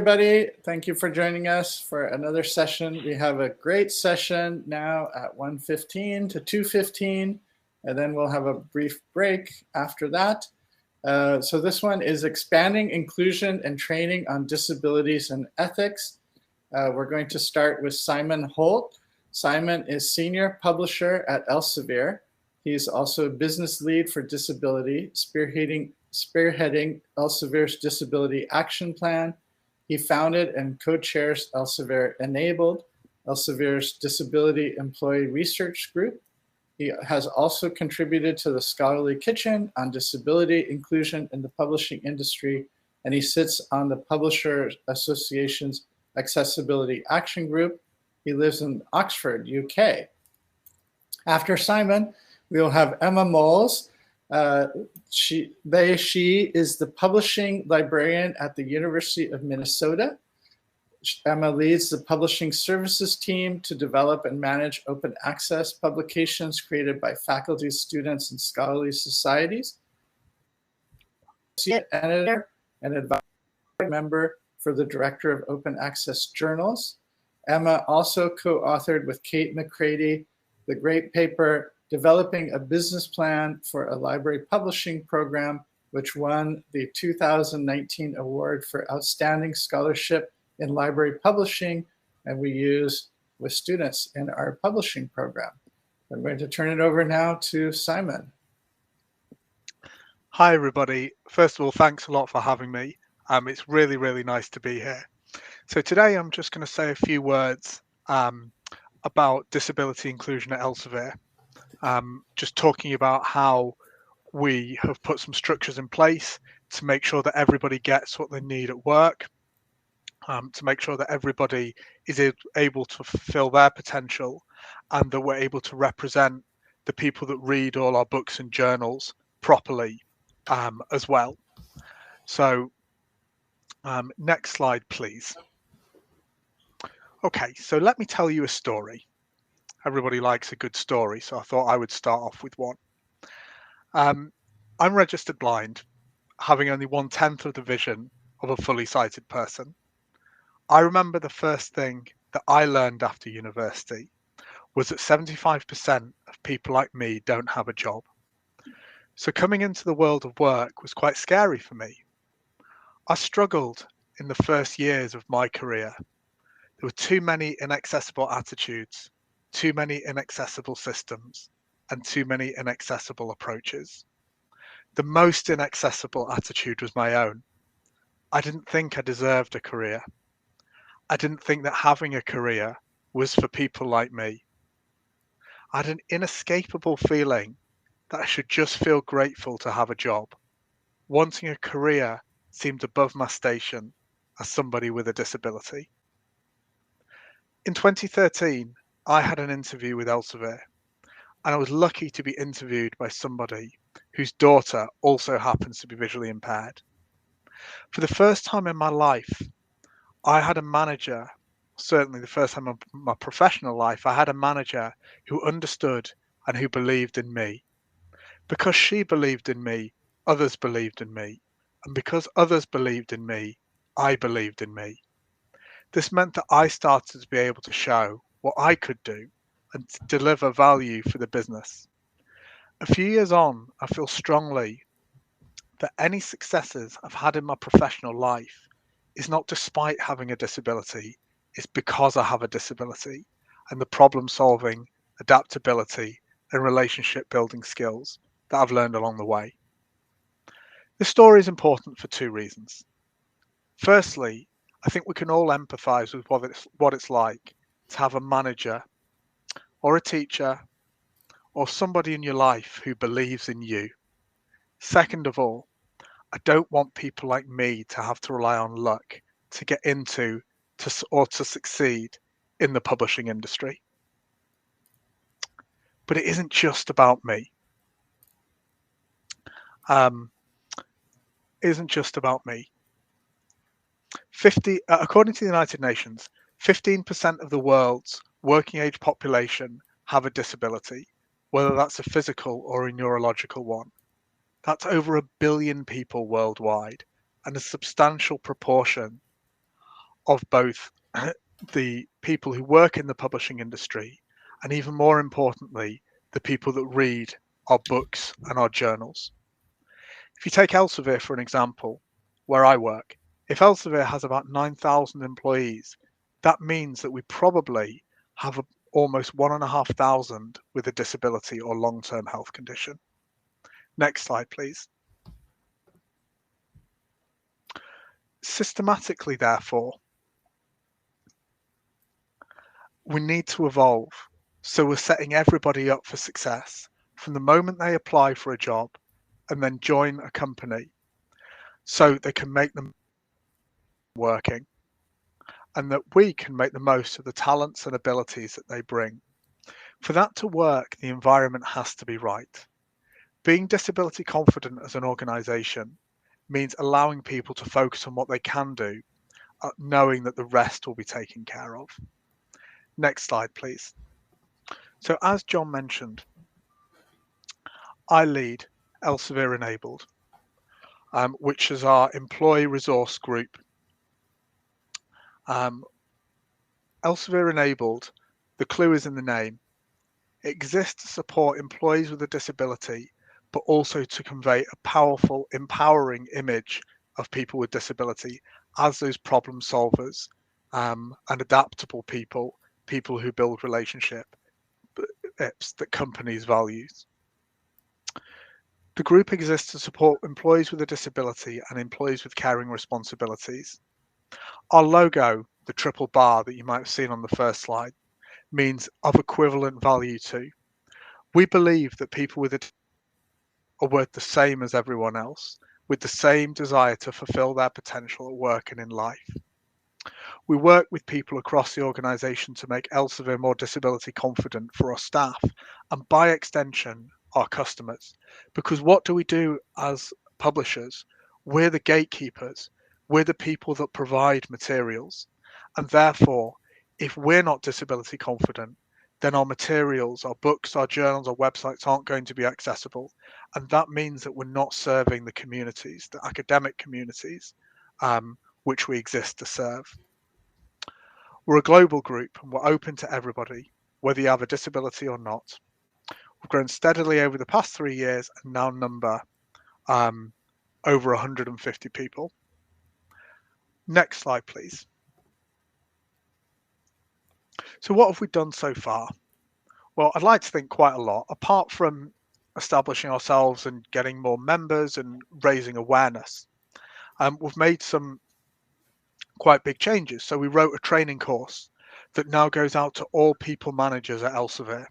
Everybody, thank you for joining us for another session. We have a great session now at 1:15 to 2:15, and then we'll have a brief break after that. So this one is expanding inclusion and training on disabilities and ethics. We're going to start with Simon Holt. Simon is senior publisher at Elsevier. He's also a business lead for disability, spearheading Elsevier's disability action plan. He founded and co-chairs Elsevier Enabled, Elsevier's disability employee research group. He has also contributed to the Scholarly Kitchen on disability inclusion in the publishing industry, and he sits on the Publishers Association's Accessibility Action Group. He lives in Oxford, UK. After Simon, we'll have Emma Molls. She is the publishing librarian at the University of Minnesota. Emma leads the publishing services team to develop and manage open access publications created by faculty, students, and scholarly societies. Associate editor and advisory member for the director of open access journals. Emma also co-authored with Kate McCready the great paper Developing a Business Plan for a Library Publishing Program, which won the 2019 award for Outstanding Scholarship in Library Publishing, and we use with students in our publishing program. I'm going to turn it over now to Simon. Hi, everybody. First of all, thanks a lot for having me. It's really, really nice to be here. So today I'm just going to say a few words about disability inclusion at Elsevier. Just talking about how we have put some structures in place to make sure that everybody gets what they need at work, to make sure that everybody is able to fulfill their potential, and that we're able to represent the people that read all our books and journals properly as well. So next slide, please. Okay, so let me tell you a story. Everybody likes a good story, so I thought I would start off with one. I'm registered blind, having only 1/10 of the vision of a fully sighted person. I remember the first thing that I learned after university was that 75% of people like me don't have a job. So coming into the world of work was quite scary for me. I struggled in the first years of my career. There were too many inaccessible attitudes, too many inaccessible systems, and too many inaccessible approaches. The most inaccessible attitude was my own. I didn't think I deserved a career. I didn't think that having a career was for people like me. I had an inescapable feeling that I should just feel grateful to have a job. Wanting a career seemed above my station as somebody with a disability. In 2013, I had an interview with Elsevier, and I was lucky to be interviewed by somebody whose daughter also happens to be visually impaired. For the first time in my life, I had a manager, certainly the first time in my professional life, I had a manager who understood and who believed in me. Because she believed in me, others believed in me. And because others believed in me, I believed in me. This meant that I started to be able to show what I could do and to deliver value for the business. A few years on, I feel strongly that any successes I've had in my professional life is not despite having a disability, it's because I have a disability and the problem solving, adaptability, and relationship building skills that I've learned along the way. This story is important for two reasons. Firstly, I think we can all empathize with what it's like to have a manager or a teacher or somebody in your life who believes in you. Second of all, I don't want people like me to have to rely on luck to get into or to succeed in the publishing industry. But it isn't just about me. According to the United Nations, 15% of the world's working age population have a disability, whether that's a physical or a neurological one. That's over 1 billion people worldwide, and a substantial proportion of both the people who work in the publishing industry and, even more importantly, the people that read our books and our journals. If you take Elsevier for an example, where I work, if Elsevier has about 9,000 employees, that means that we probably have almost 1,500 with a disability or long-term health condition. Next slide, please. Systematically, therefore, we need to evolve. So we're setting everybody up for success from the moment they apply for a job and then join a company, so they can make them working, and that we can make the most of the talents and abilities that they bring. For that to work, the environment has to be right. Being disability confident as an organisation means allowing people to focus on what they can do, knowing that the rest will be taken care of. Next slide, please. So as John mentioned, I lead Elsevier Enabled, which is our employee resource group. Elsevier Enabled, the clue is in the name. It exists to support employees with a disability, but also to convey a powerful, empowering image of people with disability as those problem solvers and adaptable people who build relationships that companies value. The group exists to support employees with a disability and employees with caring responsibilities. Our logo, the triple bar that you might have seen on the first slide, means of equivalent value to. We believe that people with it are worth the same as everyone else, with the same desire to fulfill their potential at work and in life. We work with people across the organisation to make Elsevier more disability confident for our staff and, by extension, our customers. Because what do we do as publishers? We're the gatekeepers. We're the people that provide materials. And therefore, if we're not disability confident, then our materials, our books, our journals, our websites aren't going to be accessible. And that means that we're not serving the communities, the academic communities, which we exist to serve. We're a global group and we're open to everybody, whether you have a disability or not. We've grown steadily over the past 3 years and now number over 150 people. Next slide, please. So what have we done so far? Well, I'd like to think quite a lot, apart from establishing ourselves and getting more members and raising awareness. We've made some quite big changes. So we wrote a training course that now goes out to all people managers at Elsevier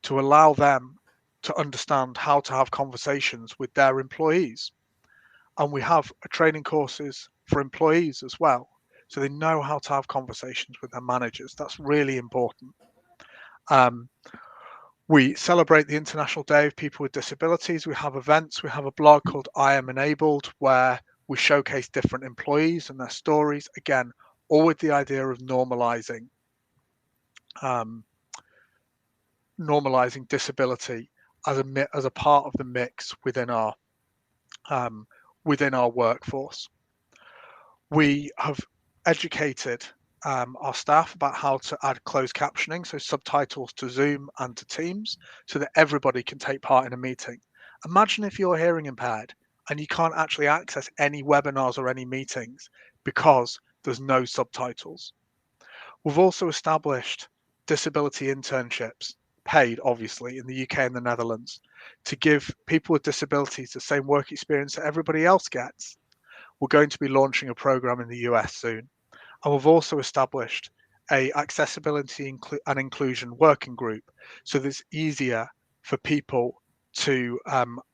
to allow them to understand how to have conversations with their employees. And we have training courses for employees as well, so they know how to have conversations with their managers. That's really important. We celebrate the International Day of People with Disabilities. We have events. We have a blog called I Am Enabled, where we showcase different employees and their stories. Again, all with the idea of normalizing disability as a part of the mix within our workforce. We have educated our staff about how to add closed captioning, so subtitles to Zoom and to Teams, so that everybody can take part in a meeting. Imagine if you're hearing impaired and you can't actually access any webinars or any meetings because there's no subtitles. We've also established disability internships, paid obviously, in the UK and the Netherlands, to give people with disabilities the same work experience that everybody else gets. We're going to be launching a program in the US soon. And we've also established a accessibility and inclusion working group, so that it's easier for people to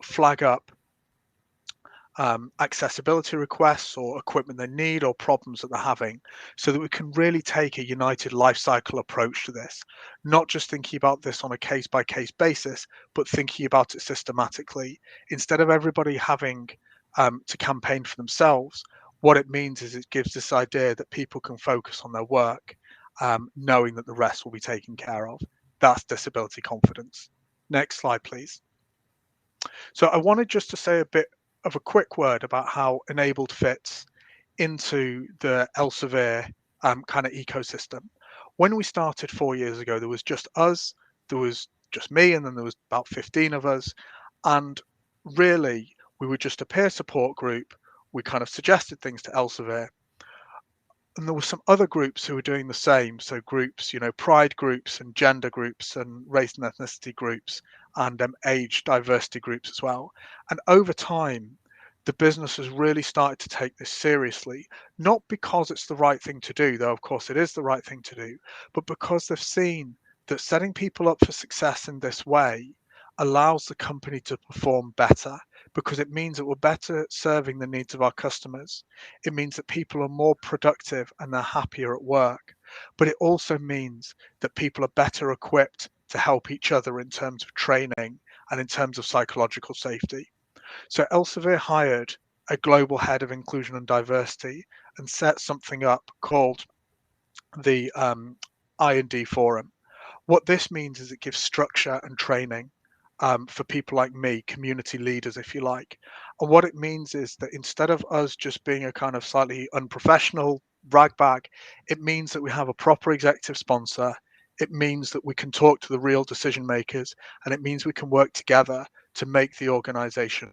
flag up accessibility requests or equipment they need or problems that they're having, so that we can really take a united life cycle approach to this, not just thinking about this on a case-by-case basis, but thinking about it systematically. Instead of everybody having to campaign for themselves, what it means is it gives this idea that people can focus on their work, knowing that the rest will be taken care of. That's disability confidence. Next slide, please. So I wanted just to say a bit of a quick word about how Enabled fits into the Elsevier kind of ecosystem. When we started 4 years ago, there was just us, there was just me, and then there was about 15 of us. And really, we were just a peer support group. We kind of suggested things to Elsevier. And there were some other groups who were doing the same. So groups, pride groups and gender groups and race and ethnicity groups and age diversity groups as well. And over time, the business has really started to take this seriously, not because it's the right thing to do, though of course it is the right thing to do, but because they've seen that setting people up for success in this way allows the company to perform better, because it means that we're better serving the needs of our customers. It means that people are more productive and they're happier at work. But it also means that people are better equipped to help each other in terms of training and in terms of psychological safety. So Elsevier hired a global head of inclusion and diversity and set something up called the I&D Forum. What this means is it gives structure and training for people like me, community leaders, if you like. And what it means is that instead of us just being a kind of slightly unprofessional ragbag, it means that we have a proper executive sponsor. It means that we can talk to the real decision makers, and it means we can work together to make the organization.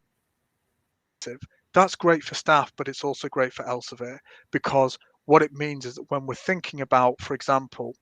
That's great for staff, but it's also great for Elsevier, because what it means is that when we're thinking about, for example,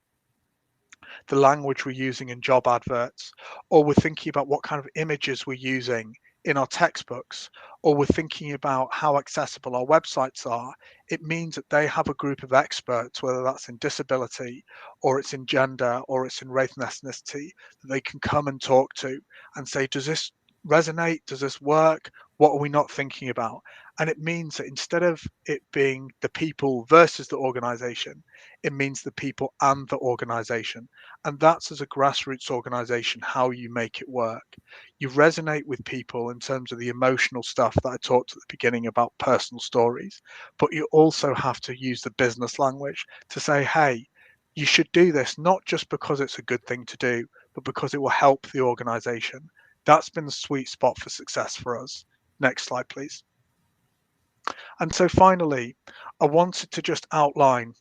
the language we're using in job adverts, or we're thinking about what kind of images we're using in our textbooks, or we're thinking about how accessible our websites are, it means that they have a group of experts, whether that's in disability or it's in gender or it's in race and ethnicity, that they can come and talk to and say, does this resonate? Does this work? What are we not thinking about? And it means that instead of it being the people versus the organization, it means the people and the organization. And that's, as a grassroots organization, how you make it work. You resonate with people in terms of the emotional stuff that I talked at the beginning about personal stories, but you also have to use the business language to say, hey, you should do this, not just because it's a good thing to do, but because it will help the organization. That's been the sweet spot for success for us. Next slide, please. And so finally, I wanted to just outline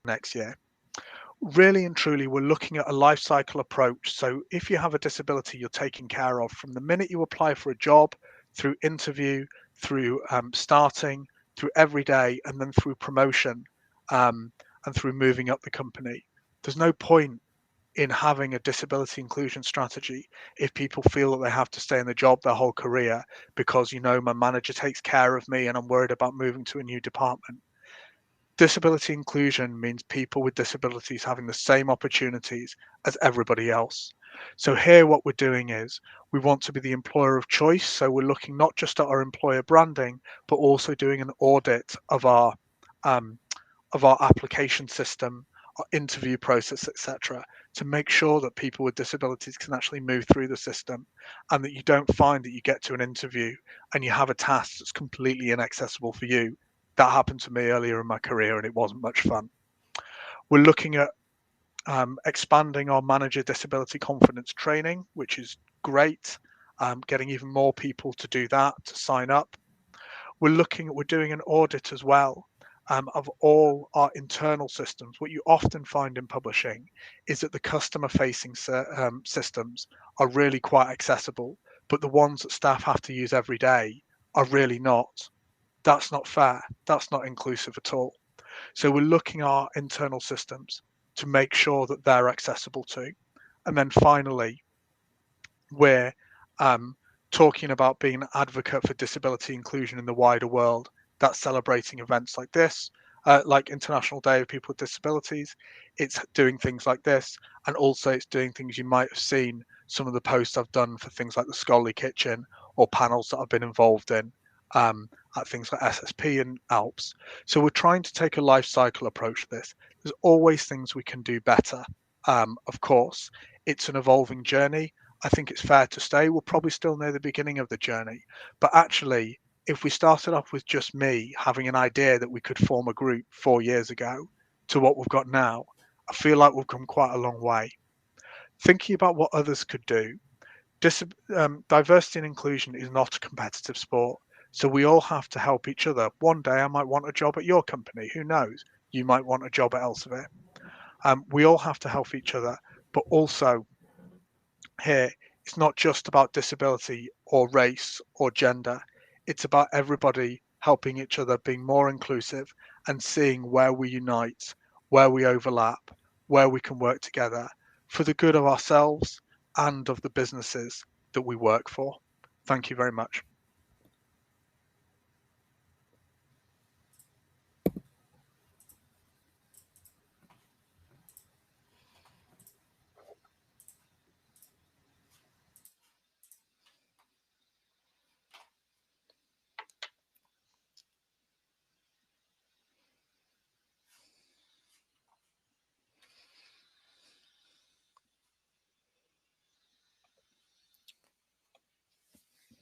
next year. Really and truly, we're looking at a life cycle approach. So if you have a disability, you're taken care of from the minute you apply for a job, through interview, through starting, through every day, and then through promotion, and through moving up the company. There's no point in having a disability inclusion strategy if people feel that they have to stay in the job their whole career because, my manager takes care of me and I'm worried about moving to a new department. Disability inclusion means people with disabilities having the same opportunities as everybody else. So here what we're doing is we want to be the employer of choice. So we're looking not just at our employer branding, but also doing an audit of our application system, our interview process, etc., to make sure that people with disabilities can actually move through the system, and that you don't find that you get to an interview and you have a task that's completely inaccessible for you. That happened to me earlier in my career and it wasn't much fun. We're looking at expanding our manager disability confidence training, which is great, getting even more people to do that, to sign up. We're doing an audit as well of all our internal systems. What you often find in publishing is that the customer facing systems are really quite accessible, but the ones that staff have to use every day are really not. That's not fair. That's not inclusive at all. So we're looking at our internal systems to make sure that they're accessible too. And then finally, we're talking about being an advocate for disability inclusion in the wider world. That's celebrating events like this, like International Day of People with Disabilities. It's doing things like this, and also it's doing things you might have seen some of the posts I've done for things like the Scholarly Kitchen or panels that I've been involved in at things like SSP and ALPS. So we're trying to take a life cycle approach to this. There's always things we can do better. Of course, it's an evolving journey. I think it's fair to say we're probably still near the beginning of the journey. But actually, if we started off with just me having an idea that we could form a group 4 years ago to what we've got now, I feel like we've come quite a long way. Thinking about what others could do, diversity and inclusion is not a competitive sport. So we all have to help each other. One day I might want a job at your company. Who knows? You might want a job at Elsevier. We all have to help each other, but also here, it's not just about disability or race or gender. It's about everybody helping each other, being more inclusive and seeing where we unite, where we overlap, where we can work together for the good of ourselves and of the businesses that we work for. Thank you very much.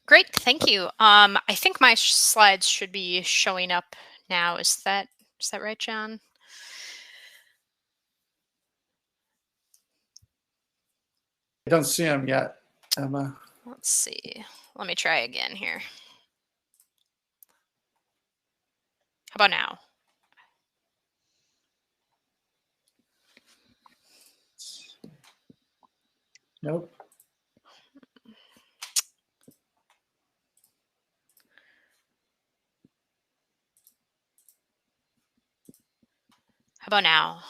Great, thank you. I think my slides should be showing up now. Is that right, John? I don't see them yet, Emma. Let's see. Let me try again here. How about now? Nope. How about now?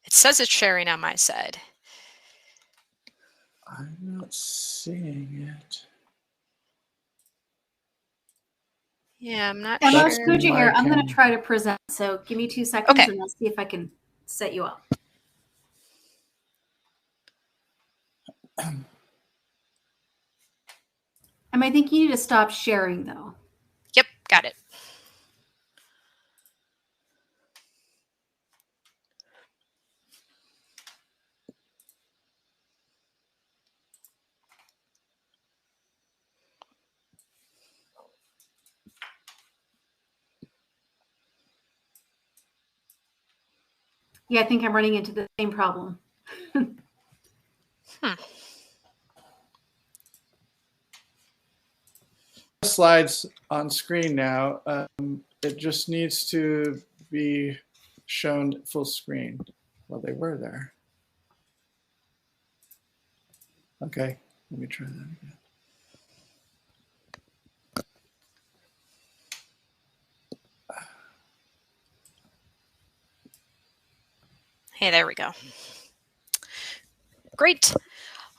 It says it's sharing on my side. I'm not seeing it. Yeah, I'm not Emma, sure. Scooja here. I'm going to try to present. So give me 2 seconds Okay. and I'll see if I can set you up. I think you need to stop sharing though. Yep, got it. Yeah, I think I'm running into the same problem. Slides on screen now. It just needs to be shown full screen. Well, they were there. Okay, let me try that again. Hey, there we go. Great.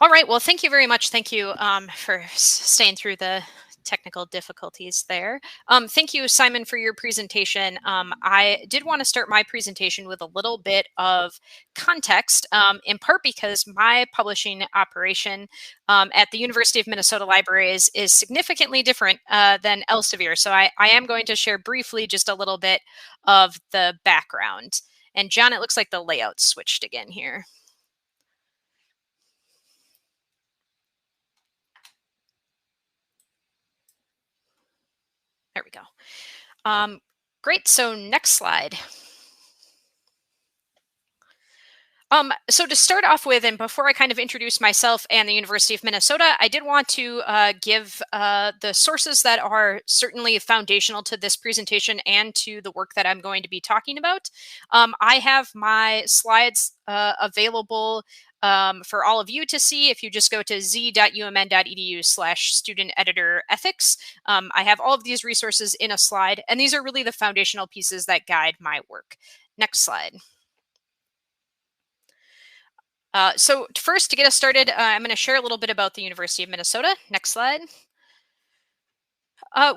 All right. Well, thank you very much. Thank you for staying through the technical difficulties there. Thank you, Simon, for your presentation. I did want to start my presentation with a little bit of context, in part because my publishing operation at the University of Minnesota Libraries is significantly different than Elsevier. So I am going to share briefly just a little bit of the background. And John, it looks like the layout switched again here. There we go. Great. So next slide. So to start off with, and before I kind of introduce myself and the University of Minnesota, I did want to give the sources that are certainly foundational to this presentation and to the work that I'm going to be talking about. I have my slides available for all of you to see. If you just go to z.umn.edu/student-editor-ethics, I have all of these resources in a slide, and these are really the foundational pieces that guide my work. Next slide. So first, to get us started, I'm going to share a little bit about the University of Minnesota. Next slide.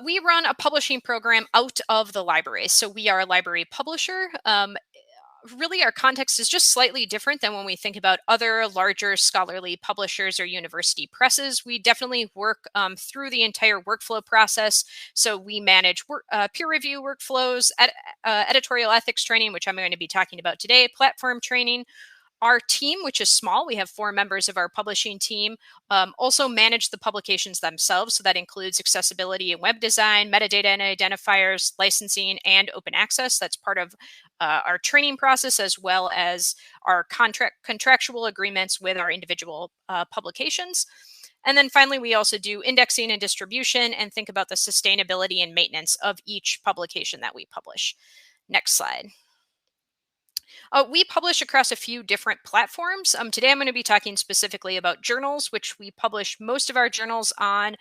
We run a publishing program out of the library. So we are a library publisher. Really, our context is just slightly different than when we think about other larger scholarly publishers or university presses. We definitely work through the entire workflow process. So we manage peer review workflows, editorial ethics training, which I'm going to be talking about today, platform training. Our team, which is small, we have 4 members of our publishing team, also manage the publications themselves. So that includes accessibility and web design, metadata and identifiers, licensing, and open access. That's part of our training process, as well as our contractual agreements with our individual publications. And then finally, we also do indexing and distribution and think about the sustainability and maintenance of each publication that we publish. Next slide. We publish across a few different platforms. Today, I'm going to be talking specifically about journals, which we publish most of our journals on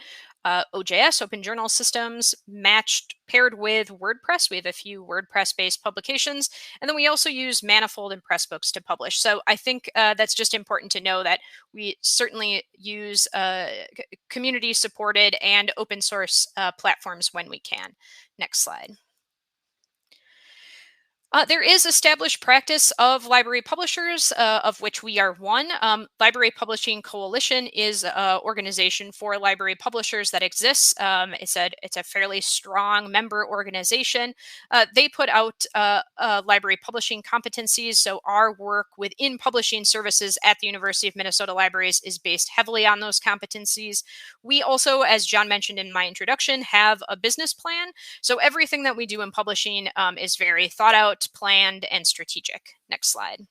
OJS, Open Journal Systems, paired with WordPress. We have a few WordPress-based publications. And then we also use Manifold and Pressbooks to publish. So I think that's just important to know that we certainly use community-supported and open source platforms when we can. Next slide. There is established practice of library publishers, of which we are one. Library Publishing Coalition is an organization for library publishers that exists. It's a fairly strong member organization. They put out library publishing competencies, so our work within publishing services at the University of Minnesota Libraries is based heavily on those competencies. We also, as John mentioned in my introduction, have a business plan. So everything that we do in publishing is very thought out, planned, and strategic. Next slide.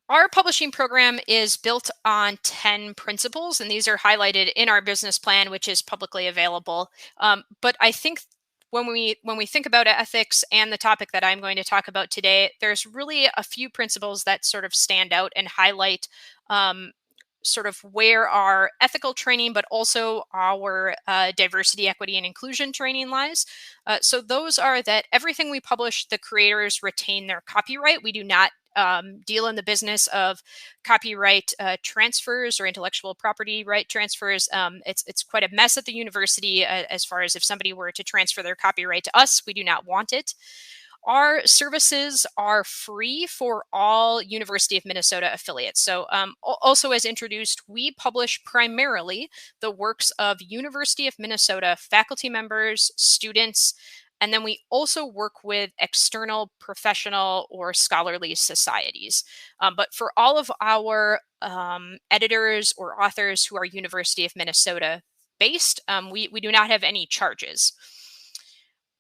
Our publishing program is built on 10 principles, and these are highlighted in our business plan, which is publicly available. But I think when we think about ethics and the topic that I'm going to talk about today, there's really a few principles that sort of stand out and highlight sort of where our ethical training, but also our diversity, equity, and inclusion training lies. So those are that everything we publish, the creators retain their copyright. We do not deal in the business of copyright transfers or intellectual property right transfers. It's quite a mess at the university as far as if somebody were to transfer their copyright to us, we do not want it. Our services are free for all University of Minnesota affiliates. So also as introduced, we publish primarily the works of University of Minnesota faculty members, students, and then we also work with external professional or scholarly societies. But for all of our editors or authors who are University of Minnesota based, we do not have any charges.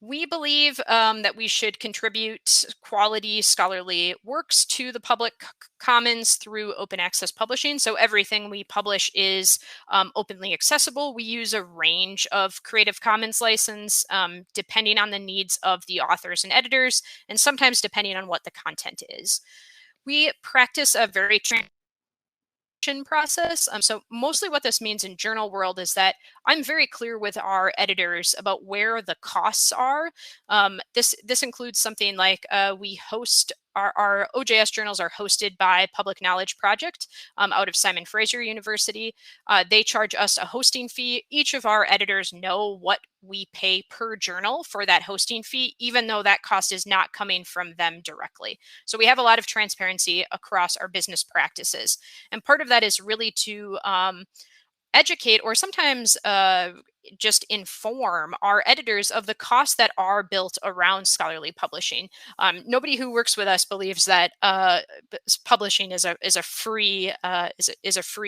We believe that we should contribute quality scholarly works to the public commons through open access publishing. So everything we publish is openly accessible. We use a range of Creative Commons license depending on the needs of the authors and editors, and sometimes depending on what the content is. We practice a very process. So mostly what this means in journal world is that I'm very clear with our editors about where the costs are. This includes something like we host our OJS journals are hosted by Public Knowledge Project out of Simon Fraser University. They charge us a hosting fee. Each of our editors know what we pay per journal for that hosting fee, even though that cost is not coming from them directly. So we have a lot of transparency across our business practices. And part of that is really to educate or sometimes just inform our editors of the costs that are built around scholarly publishing. Nobody who works with us believes that publishing is a free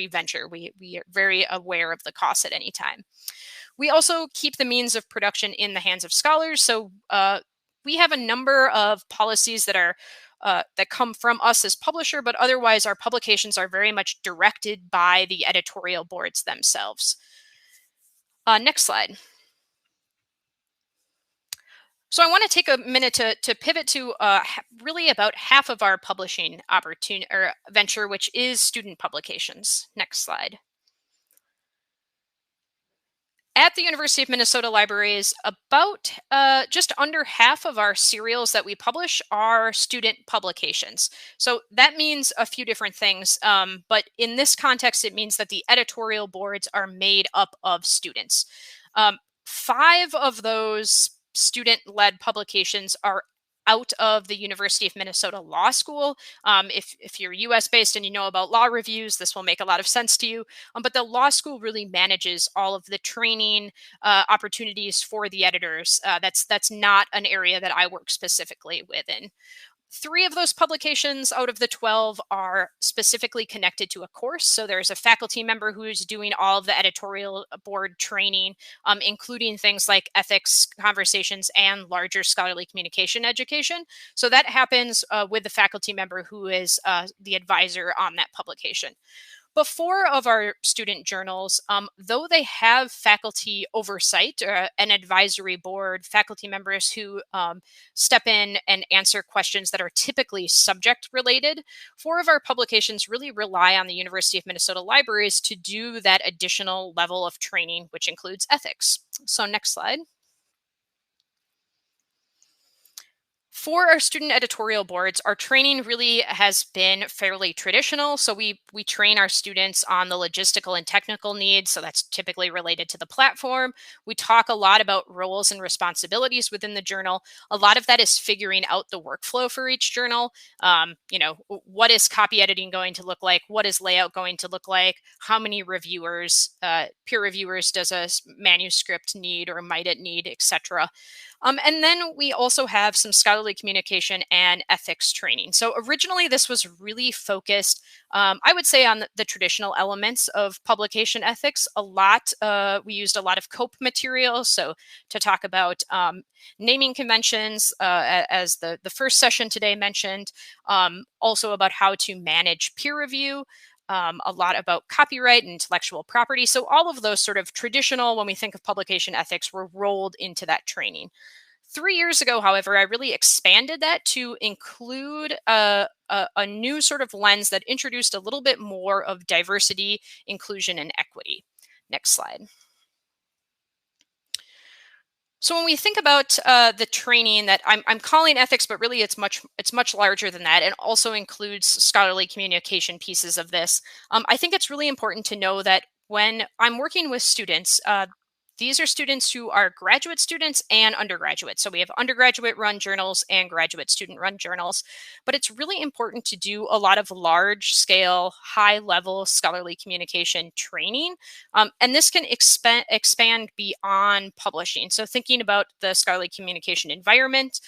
venture. We are very aware of the costs at any time. We also keep the means of production in the hands of scholars. So we have a number of policies that are that come from us as publisher, but otherwise our publications are very much directed by the editorial boards themselves. Next slide. So I want to take a minute to pivot to really about half of our publishing opportunity or venture, which is student publications. Next slide. At the University of Minnesota Libraries, about just under half of our serials that we publish are student publications. So that means a few different things, but in this context, it means that the editorial boards are made up of students. 5 of those student-led publications are out of the University of Minnesota Law School. If you're US-based and you know about law reviews, this will make a lot of sense to you. But the law school really manages all of the training opportunities for the editors. That's not an area that I work specifically within. 3 of those publications out of the 12 are specifically connected to a course. So there's a faculty member who is doing all of the editorial board training, including things like ethics conversations and larger scholarly communication education. So that happens with the faculty member who is the advisor on that publication. But 4 of our student journals, though they have faculty oversight or an advisory board, faculty members who step in and answer questions that are typically subject related, 4 of our publications really rely on the University of Minnesota libraries to do that additional level of training, which includes ethics. So next slide. For our student editorial boards, our training really has been fairly traditional. So we train our students on the logistical and technical needs. So that's typically related to the platform. We talk a lot about roles and responsibilities within the journal. A lot of that is figuring out the workflow for each journal. What is copy editing going to look like? What is layout going to look like? How many reviewers, peer reviewers does a manuscript need or might it need, etc. And then we also have some scholarly communication and ethics training. So originally this was really focused, I would say, on the traditional elements of publication ethics. We used a lot of COPE materials. So to talk about naming conventions, as the first session today mentioned, also about how to manage peer review, a lot about copyright and intellectual property. So all of those sort of traditional, when we think of publication ethics, were rolled into that training. 3 years ago, however, I really expanded that to include a new sort of lens that introduced a little bit more of diversity, inclusion, and equity. Next slide. So when we think about the training that I'm calling ethics, but really it's much larger than that, and also includes scholarly communication pieces of this. I think it's really important to know that when I'm working with students, these are students who are graduate students and undergraduate. So we have undergraduate run journals and graduate student run journals, but it's really important to do a lot of large scale, high level scholarly communication training. And this can expand beyond publishing. So thinking about the scholarly communication environment,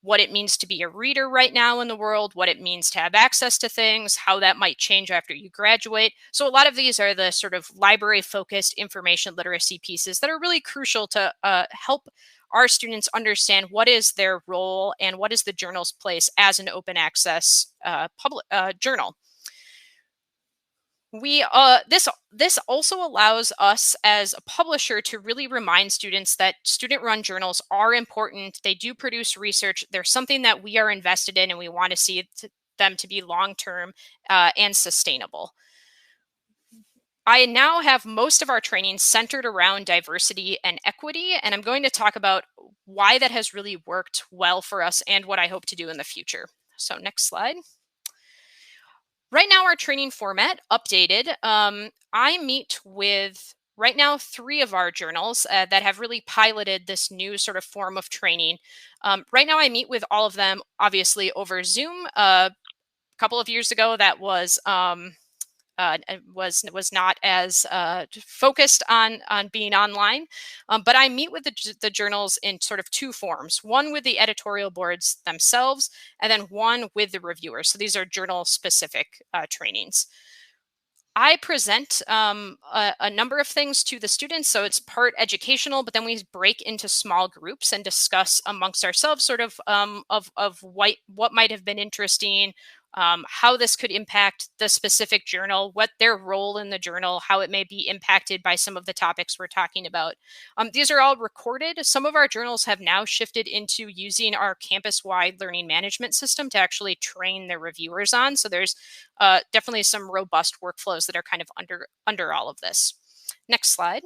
what it means to be a reader right now in the world, what it means to have access to things, how that might change after you graduate. So a lot of these are the sort of library-focused information literacy pieces that are really crucial to help our students understand what is their role and what is the journal's place as an open access journal. This also allows us as a publisher to really remind students that student-run journals are important. They do produce research. They're something that we are invested in, and we want to see them to be long-term and sustainable. I now have most of our training centered around diversity and equity, and I'm going to talk about why that has really worked well for us and what I hope to do in the future. So next slide. Right now, our training format updated. I meet with right now 3 of our journals that have really piloted this new sort of form of training. Right now, I meet with all of them, obviously, over Zoom. A couple of years ago, that was not as focused on being online, but I meet with the journals in sort of 2 forms, one with the editorial boards themselves, and then one with the reviewers. So these are journal specific trainings. I present a number of things to the students, so it's part educational, but then we break into small groups and discuss amongst ourselves sort of what might have been interesting, how this could impact the specific journal, what their role in the journal, how it may be impacted by some of the topics we're talking about. These are all recorded. Some of our journals have now shifted into using our campus-wide learning management system to actually train their reviewers on. So there's definitely some robust workflows that are kind of under all of this. Next slide.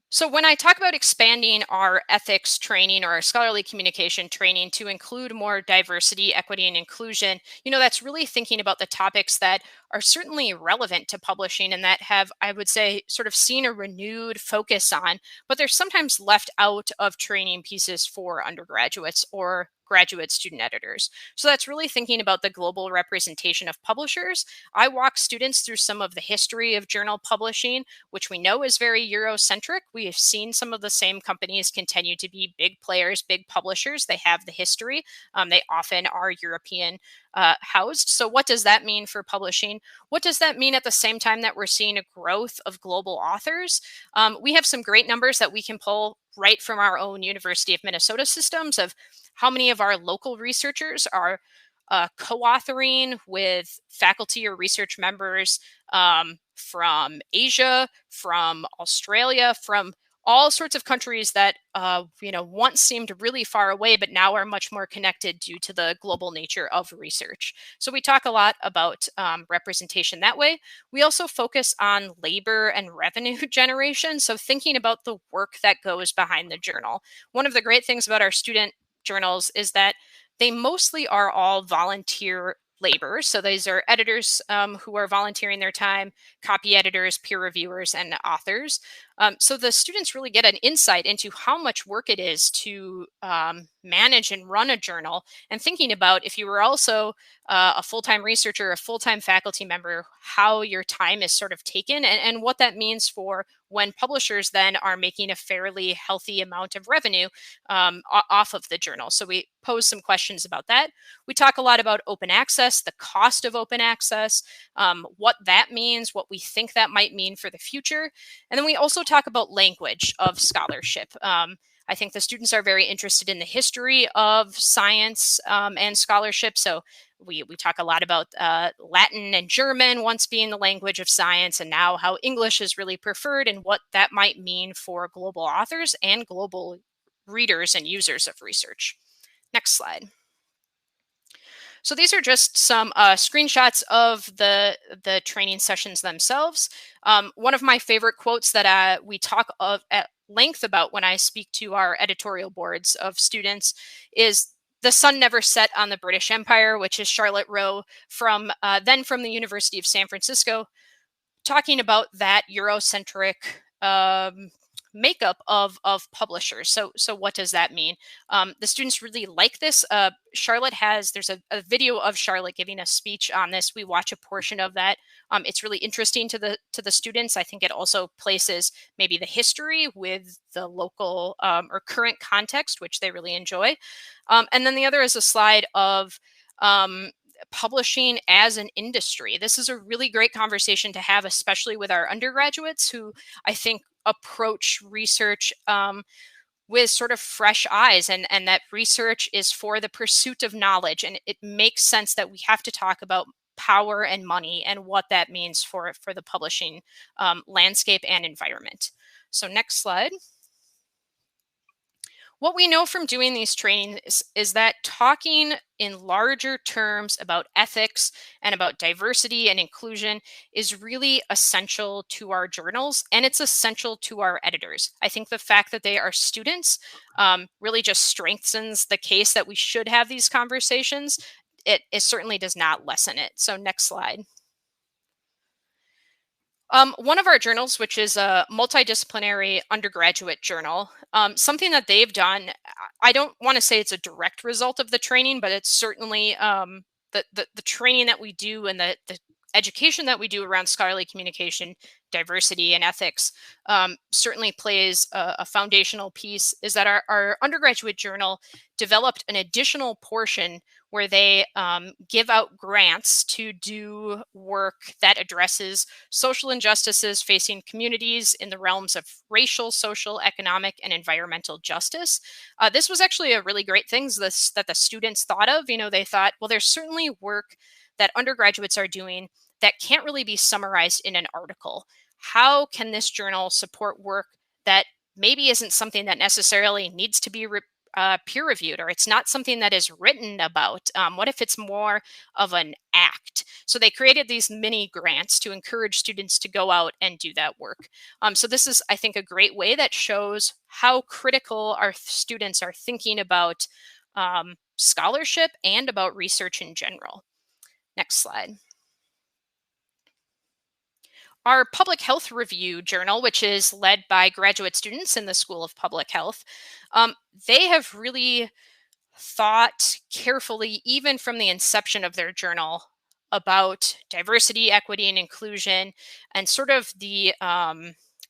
So when I talk about expanding our ethics training or our scholarly communication training to include more diversity, equity, and inclusion, that's really thinking about the topics that are certainly relevant to publishing and that have, I would say, sort of seen a renewed focus on, but they're sometimes left out of training pieces for undergraduates or graduate student editors. So that's really thinking about the global representation of publishers. I walk students through some of the history of journal publishing, which we know is very Eurocentric. We have seen some of the same companies continue to be big players, big publishers. They have the history. They often are European housed. So what does that mean for publishing? What does that mean at the same time that we're seeing a growth of global authors? We have some great numbers that we can pull right from our own University of Minnesota systems of how many of our local researchers are co-authoring with faculty or research members from Asia, from Australia, from all sorts of countries that once seemed really far away, but now are much more connected due to the global nature of research. So we talk a lot about representation that way. We also focus on labor and revenue generation. So thinking about the work that goes behind the journal. One of the great things about our student journals is that they mostly are all volunteer labor. So these are editors who are volunteering their time, copy editors, peer reviewers, and authors. So the students really get an insight into how much work it is to manage and run a journal, and thinking about if you were also a full-time researcher, a full-time faculty member, how your time is sort of taken and what that means for when publishers then are making a fairly healthy amount of revenue off of the journal. So we pose some questions about that. We talk a lot about open access, the cost of open access, what that means, what we think that might mean for the future. And then we also talk about language of scholarship. I think the students are very interested in the history of science and scholarship. So we talk a lot about Latin and German once being the language of science, and now how English is really preferred and what that might mean for global authors and global readers and users of research. Next slide. So these are just some screenshots of the training sessions themselves. One of my favorite quotes that we talk at length about when I speak to our editorial boards of students is "The sun never set on the British Empire," which is Charlotte Rowe from the University of San Francisco, talking about that Eurocentric makeup of publishers. So what does that mean? The students really like this. There's a video of Charlotte giving a speech on this. We watch a portion of that. It's really interesting to the students. I think it also places maybe the history with the local or current context, which they really enjoy. And then the other is a slide of publishing as an industry. This is a really great conversation to have, especially with our undergraduates who I think approach research with sort of fresh eyes, and that research is for the pursuit of knowledge. And it makes sense that we have to talk about power and money and what that means for the publishing landscape and environment. So next slide. What we know from doing these trainings is that talking in larger terms about ethics and about diversity and inclusion is really essential to our journals, and it's essential to our editors. I think the fact that they are students really just strengthens the case that we should have these conversations. It certainly does not lessen it. So next slide. One of our journals, which is a multidisciplinary undergraduate journal, something that they've done, I don't want to say it's a direct result of the training, but it's certainly the training that we do and the education that we do around scholarly communication, diversity, and ethics certainly plays a foundational piece, is that our undergraduate journal developed an additional portion where they give out grants to do work that addresses social injustices facing communities in the realms of racial, social, economic, and environmental justice. This was actually a really great thing that the students thought of. They thought, well, there's certainly work that undergraduates are doing that can't really be summarized in an article. How can this journal support work that maybe isn't something that necessarily needs to be peer reviewed, or it's not something that is written about? What if it's more of an act? So they created these mini grants to encourage students to go out and do that work. So this is, I think, a great way that shows how critical our students are thinking about scholarship and about research in general. Next slide. Our public health review journal, which is led by graduate students in the School of Public Health, they have really thought carefully, even from the inception of their journal, about diversity, equity, and inclusion, and sort of the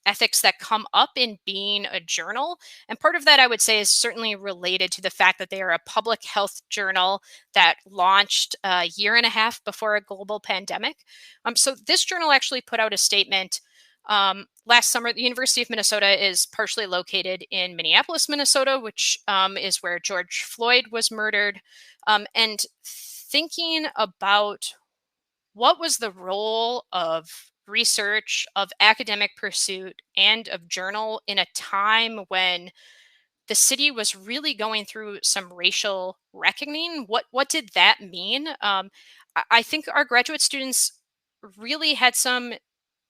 ethics that come up in being a journal. And part of that, I would say, is certainly related to the fact that they are a public health journal that launched a year and a half before a global pandemic. So this journal actually put out a statement last summer. The University of Minnesota is partially located in Minneapolis, Minnesota, which is where George Floyd was murdered. And thinking about what was the role of research, of academic pursuit, and of journal in a time when the city was really going through some racial reckoning. What did that mean? I think our graduate students really had some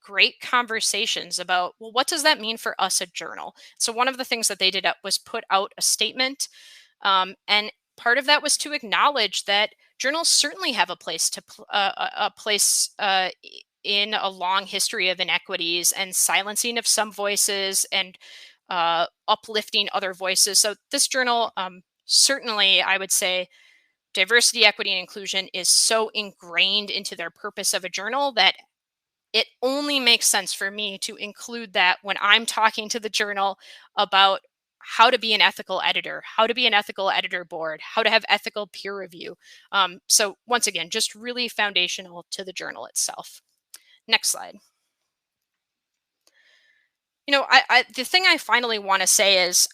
great conversations about, well, what does that mean for us, a journal? So one of the things that they did was put out a statement, and part of that was to acknowledge that journals certainly have a place in a long history of inequities and silencing of some voices and uplifting other voices. So this journal, certainly, I would say, diversity, equity, and inclusion is so ingrained into their purpose of a journal that it only makes sense for me to include that when I'm talking to the journal about how to be an ethical editor, how to be an ethical editor board, how to have ethical peer review. So once again, just really foundational to the journal itself. Next slide. The thing I finally want to say is,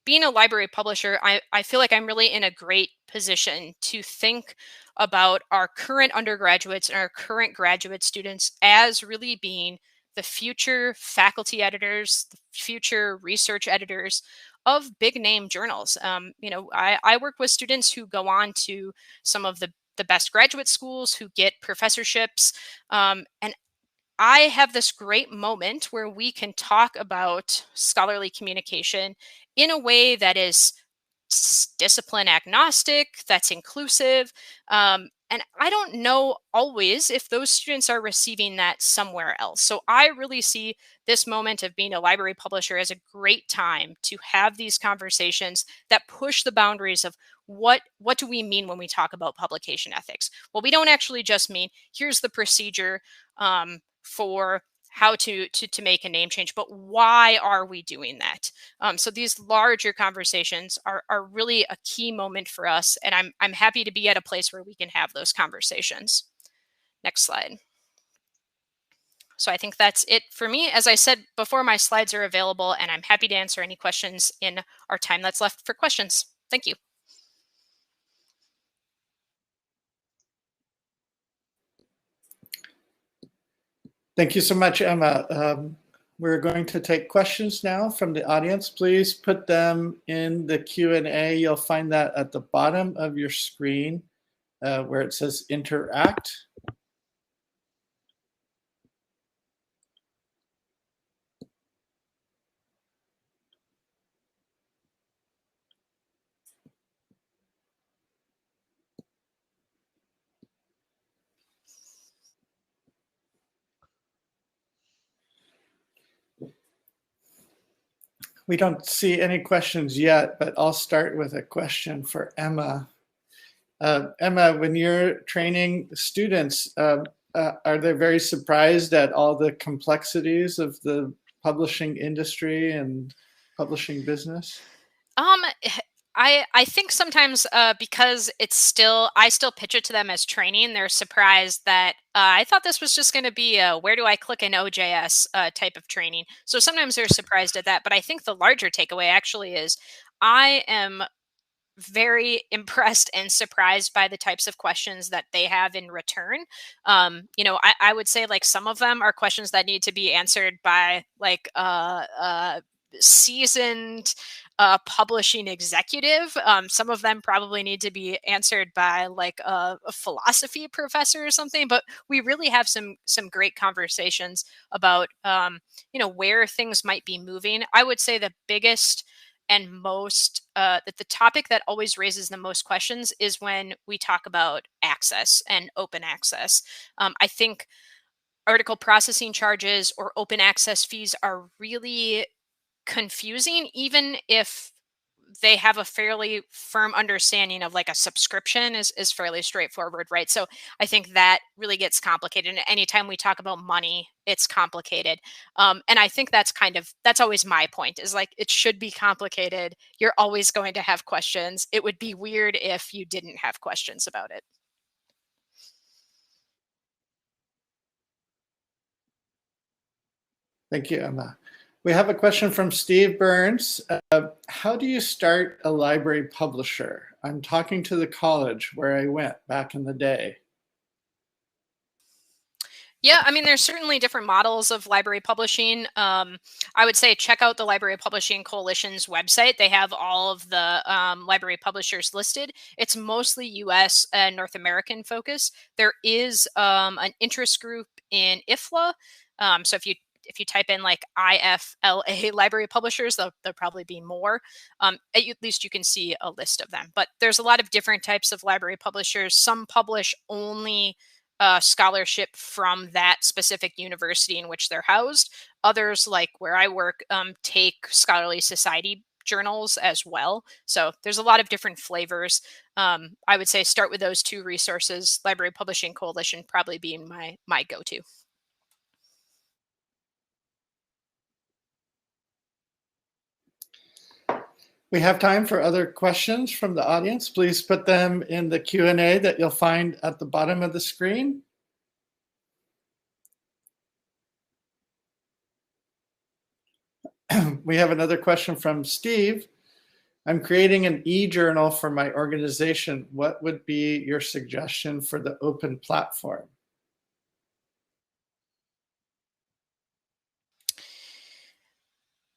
being a library publisher, I feel like I'm really in a great position to think about our current undergraduates and our current graduate students as really being the future faculty editors, the future research editors of big name journals. I work with students who go on to some of the best graduate schools, who get professorships, and I have this great moment where we can talk about scholarly communication in a way that is discipline agnostic, that's inclusive. And I don't know always if those students are receiving that somewhere else. So I really see this moment of being a library publisher as a great time to have these conversations that push the boundaries of what do we mean when we talk about publication ethics? Well, we don't actually just mean here's the procedure for how to make a name change, but why are we doing that? So these larger conversations are really a key moment for us, and I'm happy to be at a place where we can have those conversations. Next slide. So I think that's it for me. As I said before, my slides are available, and I'm happy to answer any questions in our time that's left for questions. Thank you. Thank you so much, Emma. We're going to take questions now from the audience. Please put them in the Q&A. You'll find that at the bottom of your screen where it says interact. We don't see any questions yet, but I'll start with a question for Emma. Emma, when you're training students, are they very surprised at all the complexities of the publishing industry and publishing business? I think sometimes because I still pitch it to them as training, they're surprised that I thought this was just going to be a where do I click an OJS type of training. So sometimes they're surprised at that. But I think the larger takeaway actually is I am very impressed and surprised by the types of questions that they have in return. I would say like some of them are questions that need to be answered by like seasoned publishing executive. Some of them probably need to be answered by like a philosophy professor or something. But we really have some great conversations about where things might be moving. I would say the biggest and most that the topic that always raises the most questions is when we talk about access and open access. I think article processing charges or open access fees are really confusing, even if they have a fairly firm understanding of like a subscription is fairly straightforward, right? So I think that really gets complicated. And anytime we talk about money, it's complicated. And I think that's always my point, is like, it should be complicated. You're always going to have questions. It would be weird if you didn't have questions about it. Thank you, Emma. We have a question from Steve Burns. How do you start a library publisher? I'm talking to the college where I went back in the day. Yeah, I mean, there's certainly different models of library publishing. I would say check out the Library Publishing Coalition's website. They have all of the library publishers listed. It's mostly US and North American focus. There is an interest group in IFLA. So if you type in like IFLA library publishers, there'll probably be more. At least you can see a list of them. But there's a lot of different types of library publishers. Some publish only scholarship from that specific university in which they're housed. Others, like where I work, take scholarly society journals as well. So there's a lot of different flavors. I would say start with those two resources, Library Publishing Coalition probably being my go-to. We have time for other questions from the audience. Please put them in the Q&A that you'll find at the bottom of the screen. We have another question from Steve. I'm creating an e-journal for my organization. What would be your suggestion for the open platform?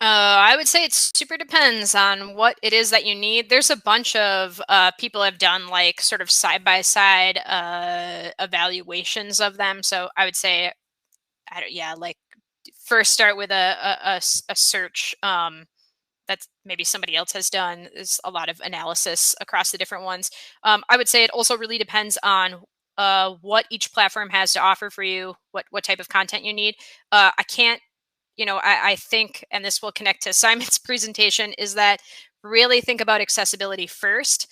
I would say it super depends on what it is that you need. There's a bunch of people have done like sort of side-by-side evaluations of them. So I would say, like first start with a search that maybe somebody else has done. There's a lot of analysis across the different ones. I would say it also really depends on what each platform has to offer for you, what type of content you need. I can't, I think, and this will connect to Simon's presentation, is that really think about accessibility first.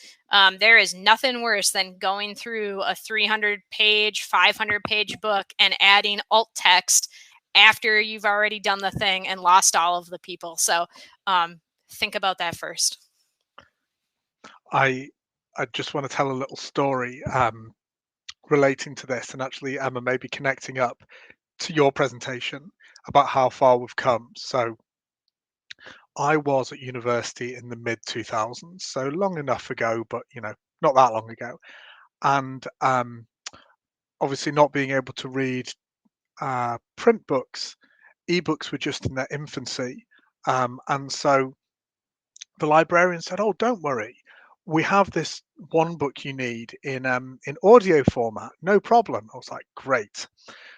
There is nothing worse than going through a 300-page, 500-page book and adding alt text after you've already done the thing and lost all of the people. So think about that first. I just want to tell a little story relating to this, and actually, Emma, maybe connecting up to your presentation about how far we've come. So I was at university in the mid-2000s, so long enough ago, but not that long ago. And obviously not being able to read print books, ebooks were just in their infancy. And so the librarian said, "Oh, don't worry. We have this one book you need in audio format, no problem." I was like, great.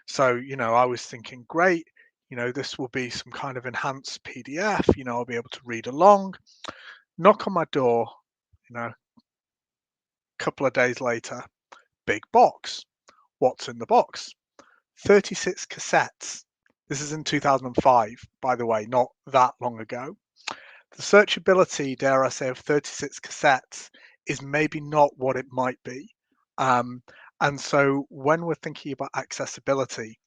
So, I was thinking, great, this will be some kind of enhanced PDF, I'll be able to read along. Knock on my door, a couple of days later, big box. What's in the box? 36 cassettes. This is in 2005, by the way, not that long ago. The searchability, dare I say, of 36 cassettes is maybe not what it might be. And so when we're thinking about accessibility,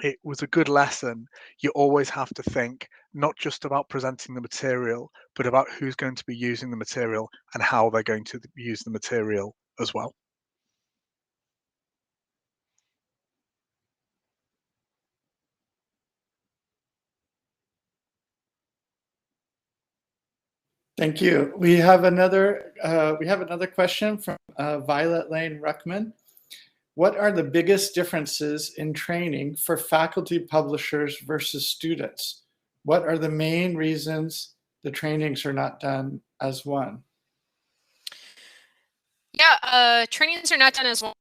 it was a good lesson. You always have to think not just about presenting the material, but about who's going to be using the material and how they're going to use the material as well. Thank you. We have another question from Violet Lane Ruckman. What are the biggest differences in training for faculty publishers versus students? What are the main reasons the trainings are not done as one? Yeah, trainings are not done as one,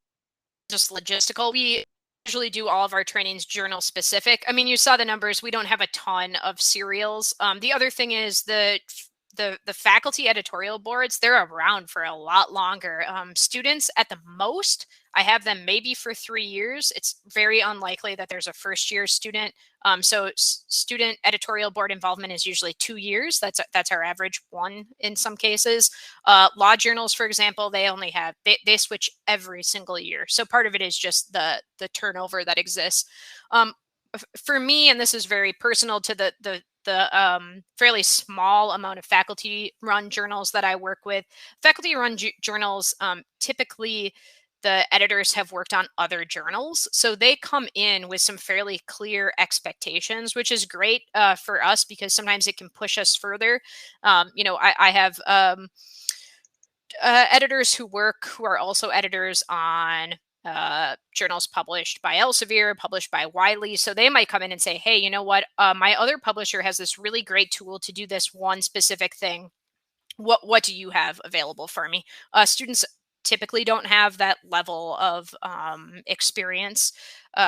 just logistical. We usually do all of our trainings journal specific. I mean, you saw the numbers. We don't have a ton of serials. The other thing is the the faculty editorial boards, they're around for a lot longer. Students at the most, I have them maybe for 3 years. It's very unlikely that there's a first year student. So student editorial board involvement is usually 2 years. That's our average, one in some cases. Law journals, for example, they only have, they switch every single year. So part of it is just the turnover that exists. For me, and this is very personal to the fairly small amount of faculty-run journals that I work with. Faculty-run journals, typically the editors have worked on other journals, so they come in with some fairly clear expectations, which is great for us because sometimes it can push us further. I have editors who are also editors on journals published by Elsevier, published by Wiley. So they might come in and say, hey, you know what? My other publisher has this really great tool to do this one specific thing. What do you have available for me? Students typically don't have that level of experience.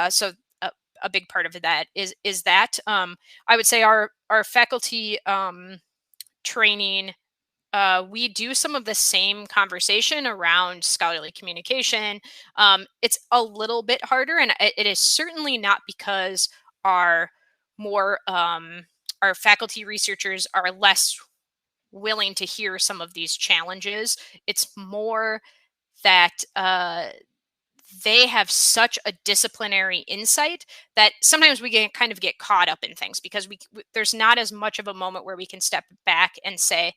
So a big part of that is that. I would say our faculty training, we do some of the same conversation around scholarly communication. It's a little bit harder, and it is certainly not because our faculty researchers are less willing to hear some of these challenges. It's more that they have such a disciplinary insight that sometimes we get caught up in things because there's not as much of a moment where we can step back and say,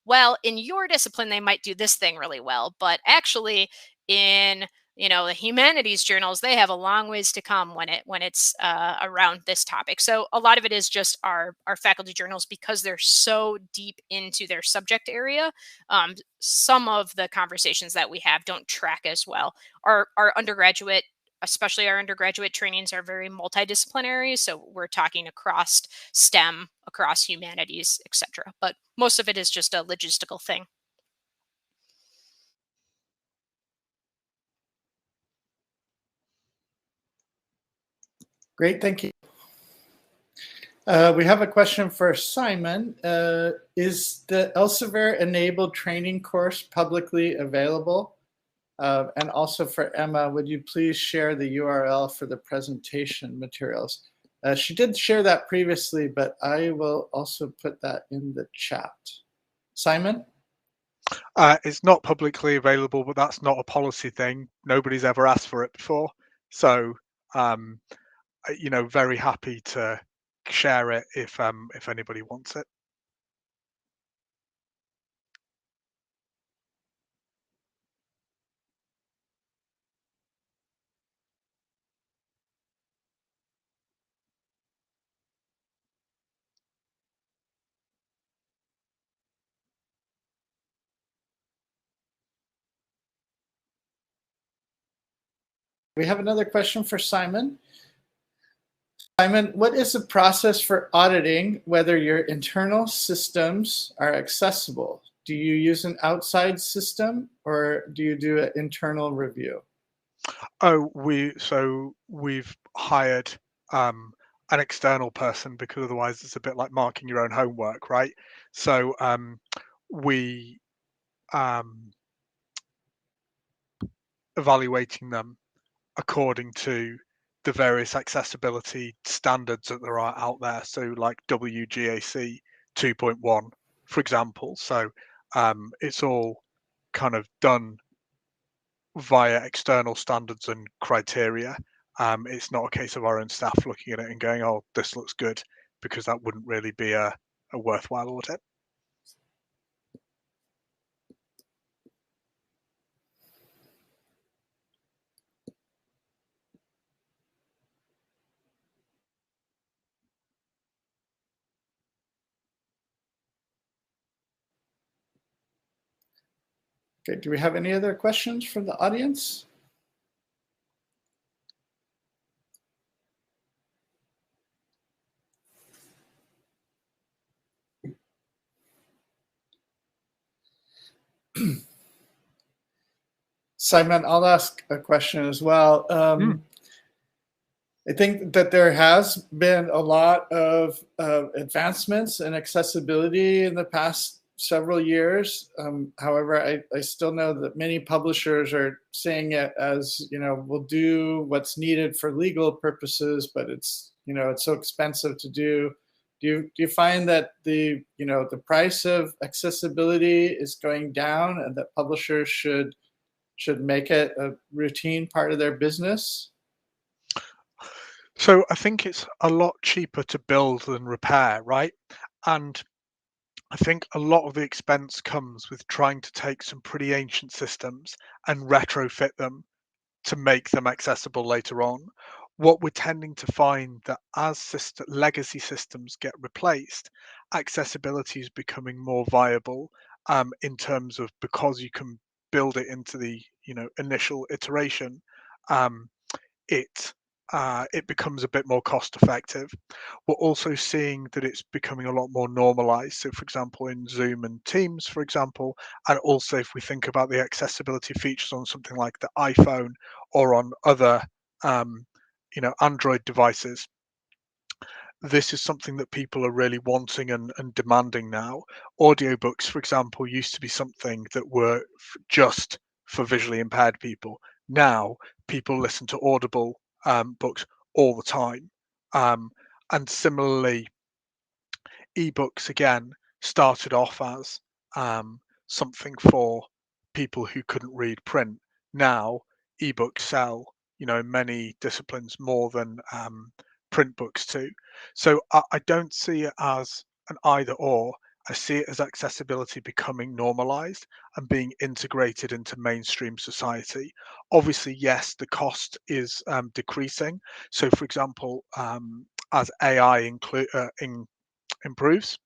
well, in your discipline, they might do this thing really well, but actually in, the humanities journals, they have a long ways to come when it's around this topic. So a lot of it is just our faculty journals, because they're so deep into their subject area. Some of the conversations that we have don't track as well. Our undergraduate, especially our undergraduate trainings, are very multidisciplinary. So we're talking across STEM, across humanities, etc. But most of it is just a logistical thing. Great, thank you. We have a question for Simon. Is the Elsevier enabled training course publicly available? And also for Emma, would you please share the URL for the presentation materials? She did share that previously, but I will also put that in the chat. Simon? It's not publicly available, but that's not a policy thing. Nobody's ever asked for it before. So, very happy to share it if anybody wants it. We have another question for Simon. Simon, what is the process for auditing whether your internal systems are accessible? Do you use an outside system or do you do an internal review? Oh, we've hired an external person, because otherwise it's a bit like marking your own homework, right? So we evaluating them according to the various accessibility standards that there are out there. So like WGAC 2.1, for example. So it's all kind of done via external standards and criteria. It's not a case of our own staff looking at it and going, oh, this looks good, because that wouldn't really be a worthwhile audit. Okay, do we have any other questions from the audience? Simon, I'll ask a question as well. I think that there has been a lot of advancements in accessibility in the past several years. However, I still know that many publishers are saying it as, we'll do what's needed for legal purposes, but it's so expensive to do. Do you find that the price of accessibility is going down, and that publishers should make it a routine part of their business? So I think it's a lot cheaper to build than repair, right? And I think a lot of the expense comes with trying to take some pretty ancient systems and retrofit them to make them accessible later on. What we're tending to find that as legacy systems get replaced, accessibility is becoming more viable in terms of, because you can build it into the initial iteration, um, it becomes a bit more cost effective. We're also seeing that it's becoming a lot more normalized. So, for example, in Zoom and Teams, for example, and also if we think about the accessibility features on something like the iPhone or on other, Android devices, this is something that people are really wanting and demanding now. Audiobooks, for example, used to be something that were just for visually impaired people. Now people listen to Audible books all the time. And similarly, ebooks again started off as something for people who couldn't read print. Now ebooks sell, in many disciplines more than print books too. So I don't see it as an either or. I see it as accessibility becoming normalized and being integrated into mainstream society. Obviously, yes, the cost is decreasing. So, for example, as AI improves,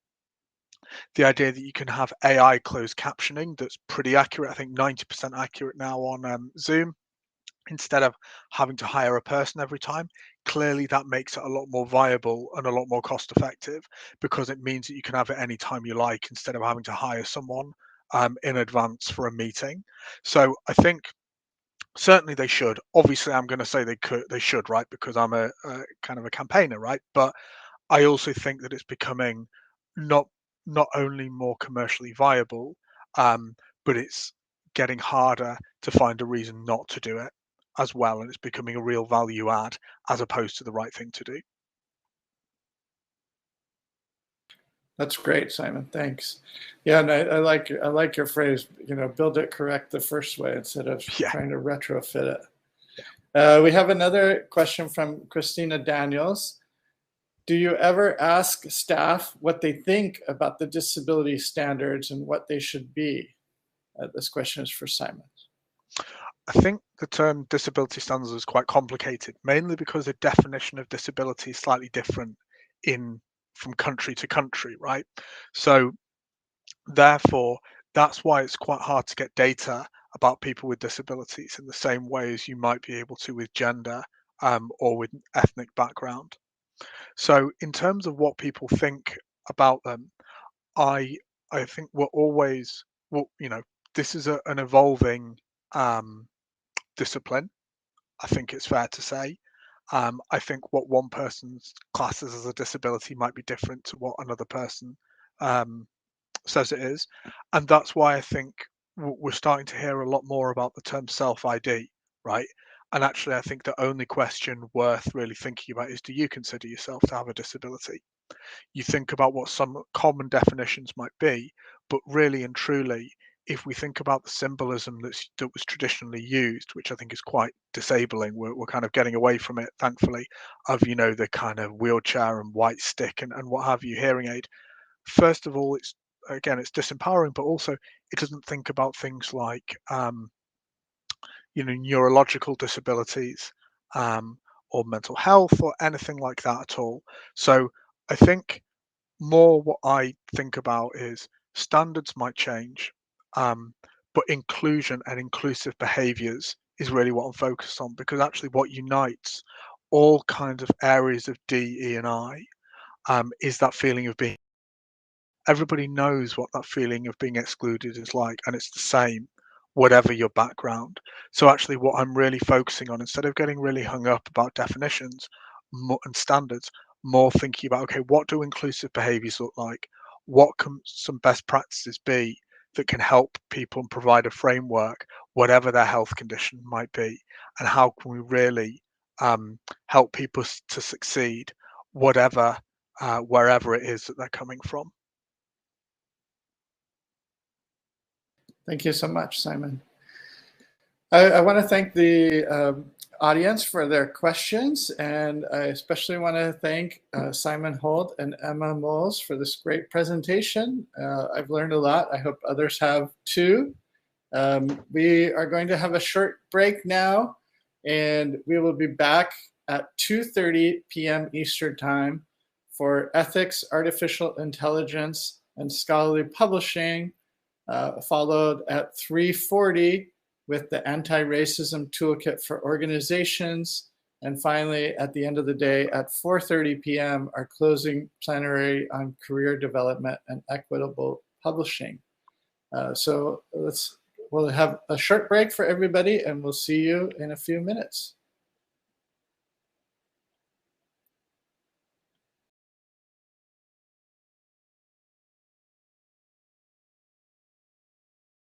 the idea that you can have AI closed captioning that's pretty accurate, I think 90% accurate now on Zoom, instead of having to hire a person every time, clearly that makes it a lot more viable and a lot more cost effective, because it means that you can have it any time you like instead of having to hire someone in advance for a meeting. So I think certainly they should. Obviously, I'm going to say they should, right? Because I'm a kind of a campaigner, right? But I also think that it's becoming not only more commercially viable, but it's getting harder to find a reason not to do it as well, and it's becoming a real value add as opposed to the right thing to do. That's great, Simon. Thanks. Yeah, and I like your phrase. Build it correct the first way instead of trying to retrofit it. We have another question from Christina Daniels. Do you ever ask staff what they think about the disability standards and what they should be? This question is for Simon. I think the term disability standards is quite complicated, mainly because the definition of disability is slightly different from country to country, right? So therefore, that's why it's quite hard to get data about people with disabilities in the same way as you might be able to with gender or with ethnic background. So in terms of what people think about them, I think we're always, this is an evolving discipline. I think it's fair to say. I think what one person's classes as a disability might be different to what another person says it is. And that's why I think we're starting to hear a lot more about the term self-ID, right? And actually, I think the only question worth really thinking about is, do you consider yourself to have a disability? You think about what some common definitions might be, but really and truly, if we think about the symbolism that was traditionally used, which I think is quite disabling, we're kind of getting away from it, thankfully, of, the kind of wheelchair and white stick and what have you, hearing aid. First of all, it's disempowering, but also it doesn't think about things like, neurological disabilities or mental health or anything like that at all. So I think more what I think about is standards might change, but inclusion and inclusive behaviors is really what I'm focused on, because actually what unites all kinds of areas of D, E, and I is that feeling of being. Everybody knows what that feeling of being excluded is like, and it's the same whatever your background. So actually what I'm really focusing on, instead of getting really hung up about definitions and standards, more thinking about, okay, what do inclusive behaviors look like? what can some best practices be that can help people and provide a framework, whatever their health condition might be, and how can we really help people to succeed, whatever, wherever it is that they're coming from. Thank you so much, Simon. I want to thank the audience for their questions, and I especially want to thank Simon Holt and Emma Molls for this great presentation. I've learned a lot. I hope others have too. We are going to have a short break now, and we will be back at 2:30 p.m. Eastern Time for Ethics, Artificial Intelligence, and Scholarly Publishing, followed at 3:40 with the Anti-Racism Toolkit for Organizations, and finally, at the end of the day, at 4:30 p.m., our closing plenary on career development and equitable publishing. So we'll have a short break for everybody, and we'll see you in a few minutes.